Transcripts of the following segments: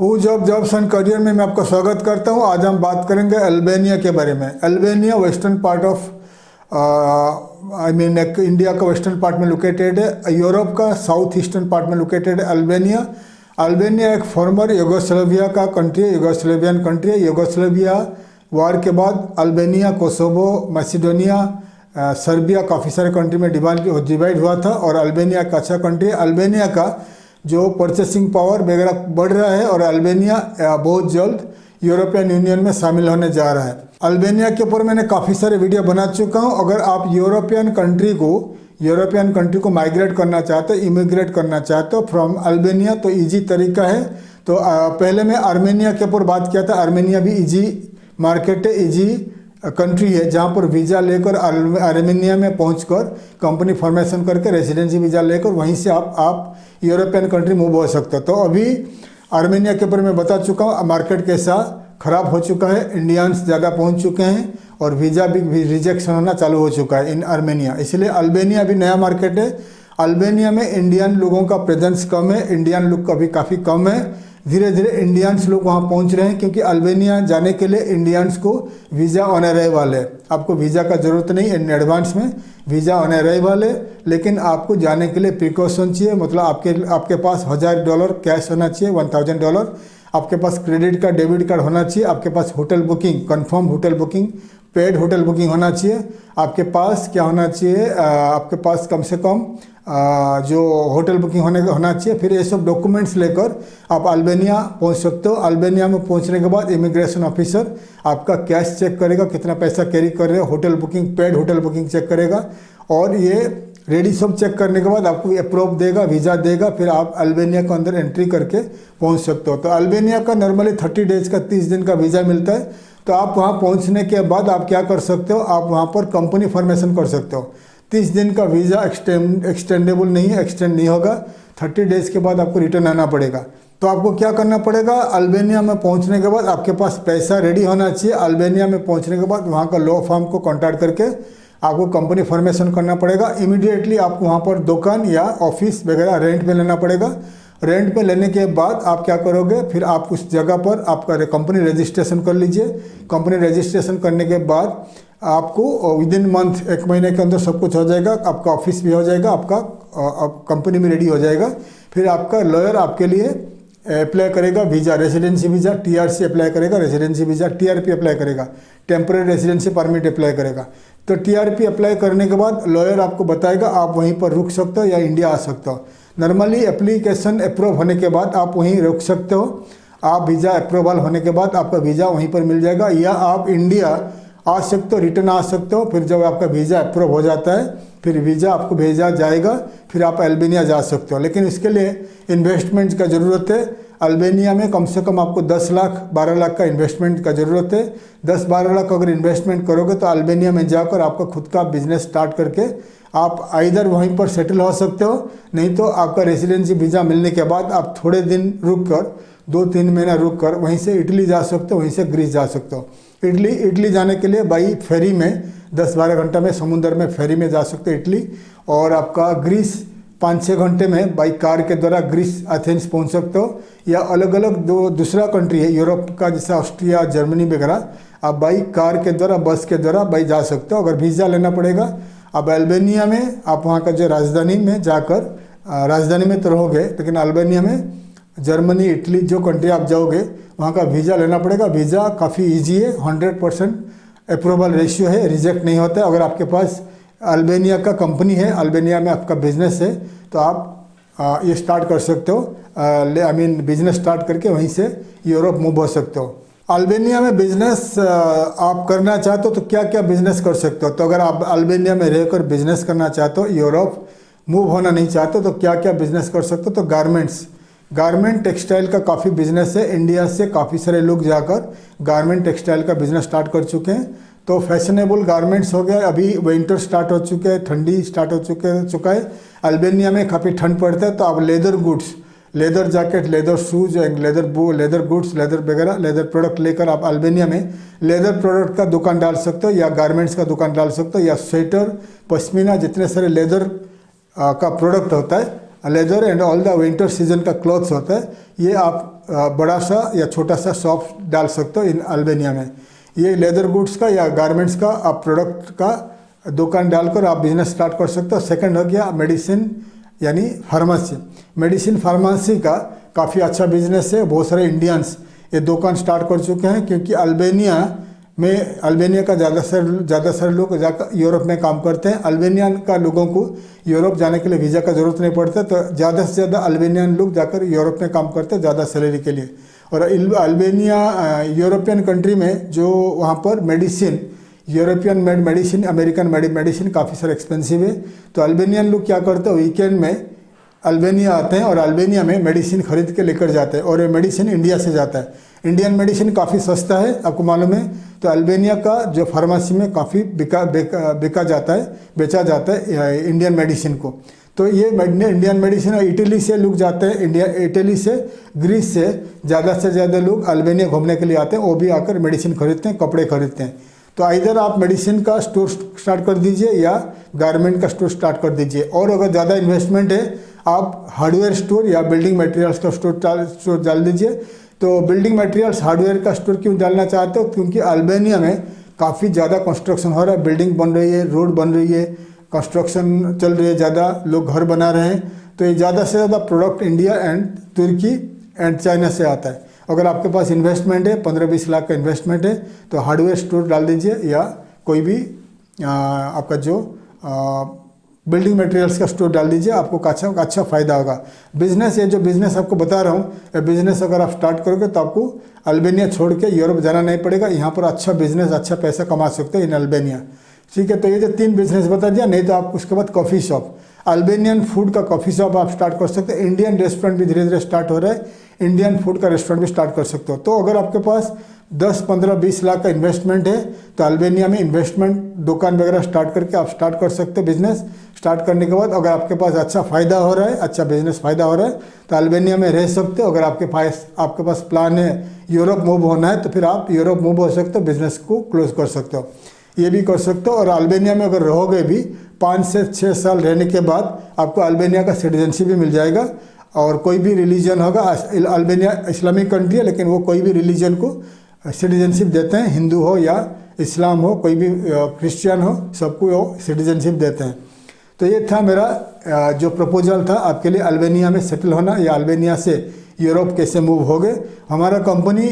Jobs and career में मैं आपका स्वागत करता हूं। आज हम बात करेंगे अल्बानिया के बारे में। Albania western part of India का वेस्टर्न पार्ट में लोकेटेड है। यूरोप का साउथ ईस्टर्न पार्ट में लोकेटेड है अल्बानिया एक फॉर्मर यूगोस्लाविया का कंट्री है, यूगोस्लावियन कंट्री है। यूगोस्लाविया वार के बाद अल्बानिया, कोसोवो, मैसिडोनिया, सर्बिया काफ़ी सारे कंट्री में डिवाइड हुआ था और अल्बानिया का अच्छा कंट्री है। अल्बानिया का जो परचेसिंग पावर वगैरह बढ़ रहा है और अल्बानिया बहुत जल्द यूरोपियन यूनियन में शामिल होने जा रहा है। अल्बानिया के ऊपर मैंने काफ़ी सारे वीडियो बना चुका हूं। अगर आप यूरोपियन कंट्री को माइग्रेट करना चाहते हो, इमिग्रेट करना चाहते हो फ्रॉम अल्बानिया, तो इजी तरीका है। तो पहले मैं आर्मेनिया के ऊपर बात किया था। आर्मेनिया भी इजी मार्केट है, इजी कंट्री है, जहाँ पर वीज़ा लेकर आर्मेनिया में पहुंचकर कंपनी फॉर्मेशन करके रेजिडेंसी वीज़ा लेकर वहीं से आप यूरोपियन कंट्री मूव हो सकते हो। तो अभी आर्मेनिया के ऊपर मैं बता चुका हूँ मार्केट कैसा ख़राब हो चुका है, इंडियंस ज़्यादा पहुंच चुके हैं और वीज़ा भी रिजेक्शन होना चालू हो चुका है इन आर्मेनिया। इसलिए अल्बानिया भी नया मार्केट है। अल्बानिया में इंडियन लोगों का प्रेजेंस कम है, इंडियन लोग का भी काफ़ी कम है। धीरे धीरे इंडियंस लोग वहाँ पहुँच रहे हैं क्योंकि अल्बानिया जाने के लिए इंडियंस को वीज़ा ऑन अराइवल है। आपको वीज़ा का ज़रूरत नहीं, इन एडवांस में वीज़ा ऑन अराइवल है, लेकिन आपको जाने के लिए प्रिकॉशन चाहिए। मतलब आपके पास $1000 कैश होना चाहिए, $1000। आपके पास क्रेडिट कार्ड, डेबिट कार्ड होना चाहिए। आपके पास hotel booking, confirm hotel booking, paid hotel booking होना चाहिए। आपके पास क्या होना चाहिए, आपके पास कम से कम जो होटल बुकिंग होना चाहिए। फिर ये सब डॉक्यूमेंट्स लेकर आप अल्बानिया पहुंच सकते हो। अल्बानिया में पहुंचने के बाद इमिग्रेशन ऑफिसर आपका कैश चेक करेगा, कितना पैसा कैरी कर रहे हो, hotel booking, paid hotel booking check करेगा और ये रेडी सब चेक करने के बाद आपको अप्रूव देगा, वीज़ा देगा। फिर आप अल्बानिया के अंदर एंट्री करके पहुँच सकते हो। तो अल्बानिया का नॉर्मली 30 डेज़ का 30 दिन का वीज़ा मिलता है। तो आप वहाँ पहुँचने के बाद आप क्या कर सकते हो, आप वहाँ पर कंपनी फॉर्मेशन कर सकते हो। 30 दिन का वीज़ा एक्सटेंडेबल नहीं है, एक्सटेंड नहीं होगा। 30 डेज़ के बाद आपको रिटर्न आना पड़ेगा। तो आपको क्या करना पड़ेगा, अल्बानिया में पहुंचने के बाद आपके पास पैसा रेडी होना चाहिए। अल्बानिया में पहुंचने के बाद वहां का लॉ फर्म को कॉन्टैक्ट करके आपको कंपनी फॉर्मेशन करना पड़ेगा। इमीडिएटली आपको वहां पर दुकान या ऑफिस वगैरह रेंट पे लेना पड़ेगा। रेंट पे लेने के बाद आप क्या करोगे, फिर आप उस जगह पर आपका कंपनी रजिस्ट्रेशन कर लीजिए। कंपनी रजिस्ट्रेशन करने के बाद आपको विदिन मंथ, 1 महीने के अंदर सब कुछ हो जाएगा। आपका ऑफिस भी हो जाएगा, आपका कंपनी में रेडी हो जाएगा। फिर आपका लॉयर आपके लिए अप्लाई करेगा visa, residency visa, TRC apply करेगा, रेजिडेंसी वीज़ा, TRP अप्लाई करेगा, टेम्परेरी रेजिडेंसी परमिट अप्लाई करेगा। तो TRP अप्लाई करने के बाद लॉयर आपको बताएगा आप वहीं पर रुक सकते हो या इंडिया आ सकते हो। नॉर्मली एप्लीकेशन अप्रूव होने के बाद आप वहीं रुक सकते हो। आप वीज़ा अप्रूवल होने के बाद आपका वीज़ा वहीं पर मिल जाएगा, या आप इंडिया आ सकते हो, रिटर्न आ सकते हो। फिर जब आपका वीज़ा अप्रूव हो जाता है फिर वीज़ा आपको भेजा जाएगा, फिर आप अल्बानिया जा सकते हो। लेकिन इसके लिए इन्वेस्टमेंट का ज़रूरत है। अल्बानिया में कम से कम आपको 10 लाख 12 लाख का इन्वेस्टमेंट का ज़रूरत है। 10-12 लाख अगर इन्वेस्टमेंट करोगे तो अल्बानिया में जाकर आपका खुद का बिजनेस स्टार्ट करके आप इधर वहीं पर सेटल हो सकते हो। नहीं तो आपका रेजिडेंसी वीज़ा मिलने के बाद आप थोड़े दिन रुक कर, 2-3 महीना रुक कर वहीं से इटली जा सकते हो, वहीं से ग्रीस जा सकते हो। इटली जाने के लिए बाई फेरी में 10-12 घंटा में समुद्र में फेरी में जा सकते हो इटली। और आपका ग्रीस 5-6 घंटे में बाई कार के द्वारा ग्रीस एथेंस पहुंच सकते हो। या अलग अलग दूसरा कंट्री है यूरोप का, जैसे ऑस्ट्रिया, जर्मनी वगैरह, आप बाई कार के द्वारा, बस के द्वारा बाई जा सकते हो। अगर वीज़ा लेना पड़ेगा। अब अल्बानिया में आप वहाँ का जो राजधानी में जाकर, राजधानी में तो रहोगे, लेकिन अल्बानिया में जर्मनी, इटली जो कंट्री आप जाओगे वहाँ का वीज़ा लेना पड़ेगा। वीज़ा काफ़ी इजी है, 100% अप्रूवल रेशियो है, रिजेक्ट नहीं होता है। अगर आपके पास अल्बानिया का कंपनी है, अल्बानिया में आपका बिजनेस है, तो आप ये स्टार्ट कर सकते हो। बिजनेस स्टार्ट करके वहीं से यूरोप मूव हो सकते हो। अल्बानिया में बिजनेस आप करना चाहते हो तो क्या क्या बिजनेस कर सकते हो। तो अगर आप अल्बानिया में रहकर बिजनेस करना चाहते हो, यूरोप मूव होना नहीं चाहते तो क्या क्या बिजनेस कर सकते हो। तो गारमेंट टेक्सटाइल का काफ़ी बिजनेस है। इंडिया से काफ़ी सारे लोग जाकर गारमेंट टेक्सटाइल का बिजनेस स्टार्ट कर चुके हैं। तो फैशनेबल गारमेंट्स हो गया, अभी विंटर स्टार्ट हो चुके हैं, ठंडी स्टार्ट हो चुका है। अल्बानिया में काफ़ी ठंड पड़ता है, तो आप leather goods, leather jacket, leather shoes, leather goods, leather वगैरह, लेदर प्रोडक्ट लेकर आप अल्बानिया में लेदर प्रोडक्ट का दुकान डाल सकते हो या गारमेंट्स का दुकान डाल सकते हो, या स्वेटर, पश्मीना, जितने सारे लेदर का प्रोडक्ट होता है leather and all the winter season का क्लॉथ्स होता है, ये आप बड़ा सा या छोटा सा शॉप डाल सकते हो इन अल्बानिया में। ये लेदर गुड्स का या गारमेंट्स का आप प्रोडक्ट का दुकान डालकर आप बिजनेस स्टार्ट कर सकते हो। सेकंड हो गया मेडिसिन यानी फार्मेसी। मेडिसिन फार्मेसी का काफ़ी अच्छा बिजनेस है, बहुत सारे इंडियंस ये दुकान स्टार्ट कर चुके हैं, क्योंकि अल्बानिया का ज़्यादा सारे लोग जाकर यूरोप में काम करते हैं। अल्बानियन का लोगों को यूरोप जाने के लिए वीज़ा का ज़रूरत नहीं पड़ता, तो ज़्यादा से ज़्यादा अल्बानियन लोग जाकर यूरोप में काम करते हैं ज़्यादा सैलरी के लिए। और अल्बानिया यूरोपियन कंट्री में जो वहाँ पर medicine, European medicine, American medicine काफ़ी सारे एक्सपेंसिव है। तो अल्बानियन लोग क्या करते हैं, वीकेंड में अल्बानिया आते हैं और अल्बानिया में मेडिसिन खरीद के लेकर जाते हैं, और ये मेडिसिन इंडिया से जाता है। इंडियन मेडिसिन काफ़ी सस्ता है, आपको मालूम है। तो अल्बानिया का जो फार्मेसी में काफ़ी बेचा जाता है इंडियन मेडिसिन को। तो ये इंडियन मेडिसिन इटली से लोग जाते हैं, इटली से, ग्रीस से ज़्यादा लोग अल्बानिया घूमने के लिए आते हैं, वो भी आकर मेडिसिन खरीदते हैं, कपड़े खरीदते हैं। तो इधर आप मेडिसिन का स्टोर स्टार्ट कर दीजिए या गारमेंट का स्टोर स्टार्ट कर दीजिए। और अगर ज़्यादा इन्वेस्टमेंट है, आप हार्डवेयर स्टोर या बिल्डिंग मटेरियल्स का स्टोर डाल दीजिए। तो बिल्डिंग मटेरियल्स हार्डवेयर का स्टोर क्यों डालना चाहते हो, क्योंकि अल्बानिया में काफ़ी ज़्यादा कंस्ट्रक्शन हो रहा है, बिल्डिंग बन रही है, रोड बन रही है, कंस्ट्रक्शन चल रही है, ज़्यादा लोग घर बना रहे हैं। तो ये ज़्यादा से ज़्यादा प्रोडक्ट इंडिया एंड तुर्की एंड चाइना से आता है। अगर आपके पास इन्वेस्टमेंट है, 15-20 लाख का इन्वेस्टमेंट है, तो हार्डवेयर स्टोर डाल दीजिए या कोई भी आपका जो बिल्डिंग मटेरियल्स का स्टोर डाल दीजिए, आपको अच्छा फ़ायदा होगा। बिजनेस, ये जो बिज़नेस आपको बता रहा हूँ, ये बिज़नेस अगर आप स्टार्ट करोगे तो आपको अल्बानिया छोड़ के यूरोप जाना नहीं पड़ेगा। यहाँ पर अच्छा बिजनेस, अच्छा पैसा कमा सकते हो इन अल्बानिया। ठीक है, तो ये जो 3 बिजनेस बता दिया। नहीं तो आप उसके बाद कॉफ़ी शॉप, अल्बानियन फूड का कॉफ़ी शॉप आप स्टार्ट कर सकते हैं। इंडियन रेस्टोरेंट भी धीरे धीरे स्टार्ट हो रहा है, इंडियन फूड का रेस्टोरेंट भी स्टार्ट कर सकते हो। तो अगर आपके पास 10, 15, 20 लाख का इन्वेस्टमेंट है, तो अल्बानिया में इन्वेस्टमेंट दुकान वगैरह स्टार्ट करके आप स्टार्ट कर सकते हो। बिजनेस स्टार्ट करने के बाद अगर आपके पास अच्छा फ़ायदा हो रहा है, अच्छा बिजनेस फ़ायदा हो रहा है, तो अल्बानिया में रह सकते हो। अगर आपके पास प्लान है यूरोप मूव होना है, तो फिर आप यूरोप मूव हो सकते हो, बिजनेस को क्लोज कर सकते हो, ये भी कर सकते हो। और अल्बानिया में अगर रहोगे भी 5 से 6 साल रहने के बाद आपको अल्बानिया का सिटीजनशिप भी मिल जाएगा। और कोई भी रिलीजन होगा, अल्बानिया इस्लामिक कंट्री है, लेकिन वो कोई भी रिलीजन को सिटीजनशिप देते हैं, हिंदू हो या इस्लाम हो, कोई भी क्रिश्चियन हो, सबको वो सिटीजनशिप देते हैं। तो ये था मेरा जो प्रपोजल था आपके लिए, अल्बानिया में सेटल होना या अल्बानिया से यूरोप कैसे मूव हो गए। हमारा कंपनी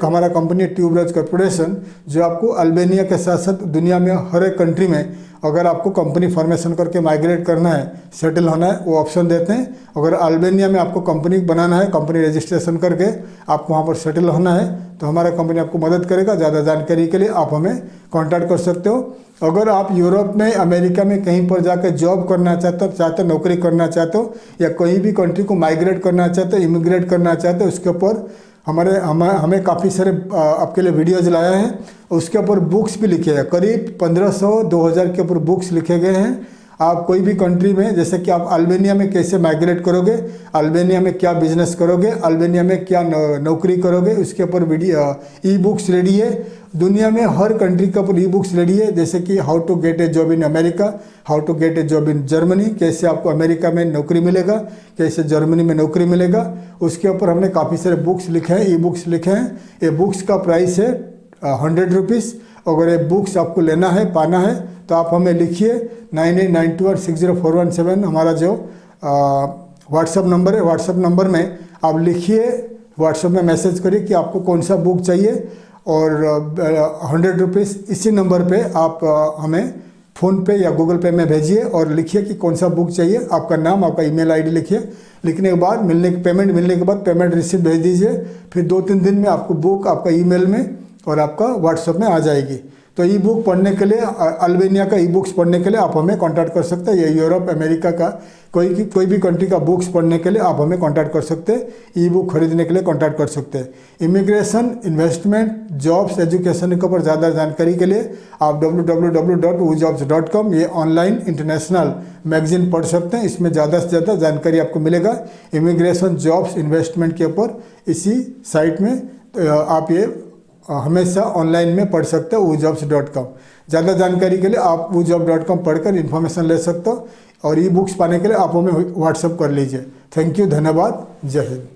हमारा कंपनी ट्यूबरोज कॉर्पोरेशन, जो आपको अल्बानिया के साथ साथ दुनिया में हर एक कंट्री में अगर आपको कंपनी फॉर्मेशन करके माइग्रेट करना है, सेटल होना है, वो ऑप्शन देते हैं। अगर अल्बानिया में आपको कंपनी बनाना है, कंपनी रजिस्ट्रेशन करके आपको वहाँ पर सेटल होना है, तो हमारा कंपनी आपको मदद करेगा। ज़्यादा जानकारी के लिए आप हमें कॉन्टैक्ट कर सकते हो। अगर आप यूरोप में, अमेरिका में कहीं पर जाकर जॉब करना चाहते हो, नौकरी करना चाहते हो, या कोई भी कंट्री को माइग्रेट करना चाहते हो, इमिग्रेट करना चाहते हो, उसके ऊपर हमें काफ़ी सारे आपके लिए वीडियोज लाया है। उसके ऊपर बुक्स भी लिखे हैं, करीब 1500-2000 के ऊपर बुक्स लिखे गए हैं। आप कोई भी कंट्री में, जैसे कि आप अल्बानिया में कैसे माइग्रेट करोगे, अल्बानिया में क्या बिजनेस करोगे, अल्बानिया में क्या नौकरी करोगे, उसके ऊपर ई बुक्स रेडी है। दुनिया में हर कंट्री के ऊपर ई बुक्स रेडी है, जैसे कि how to get a job in America, how to get a job in Germany, कैसे आपको अमेरिका में नौकरी मिलेगा, कैसे जर्मनी में नौकरी मिलेगा, उसके ऊपर हमने काफ़ी सारे बुक्स लिखे हैं, ई बुक्स लिखे हैं। ये बुक्स का प्राइस है 100 रुपीज़। अगर ये बुक्स आपको लेना है, पाना है, तो आप हमें लिखिए 9892160417 हमारा जो व्हाट्सअप नंबर है। व्हाट्सअप नंबर में आप लिखिए, व्हाट्सअप में मैसेज करिए कि आपको कौन सा बुक चाहिए, और 100 रुपीज़ इसी नंबर पे आप हमें फ़ोन पे या गूगल पे में भेजिए और लिखिए कि कौन सा बुक चाहिए, आपका नाम, आपका ईमेल आईडी लिखिए। लिखने के बाद पेमेंट मिलने के बाद पेमेंट रिसीप्ट भेज दीजिए। फिर 2-3 दिन में आपको बुक आपका ईमेल में और आपका व्हाट्सएप में आ जाएगी। तो ई बुक पढ़ने के लिए, अल्बानिया का ई बुक्स पढ़ने के लिए आप हमें कांटेक्ट कर सकते हैं, या यूरोप, अमेरिका का कोई भी कंट्री का बुक्स पढ़ने के लिए आप हमें कांटेक्ट कर सकते हैं, ई बुक खरीदने के लिए कांटेक्ट कर सकते हैं। इमिग्रेशन, इन्वेस्टमेंट, जॉब्स, एजुकेशन के ऊपर ज़्यादा जानकारी के लिए आप www.woojobs.com ये ऑनलाइन इंटरनेशनल मैगजीन पढ़ सकते हैं। इसमें ज़्यादा से ज़्यादा जानकारी आपको मिलेगा इमिग्रेशन, जॉब्स, इन्वेस्टमेंट के ऊपर। इसी साइट में आप ये हमेशा ऑनलाइन में पढ़ सकते हो woojobs.com। ज़्यादा जानकारी के लिए आप woojobs.com पढ़कर इन्फॉर्मेशन ले सकते हो। और ई बुक्स पाने के लिए आप हमें व्हाट्सअप कर लीजिए। थैंक यू, धन्यवाद, जय हिंद।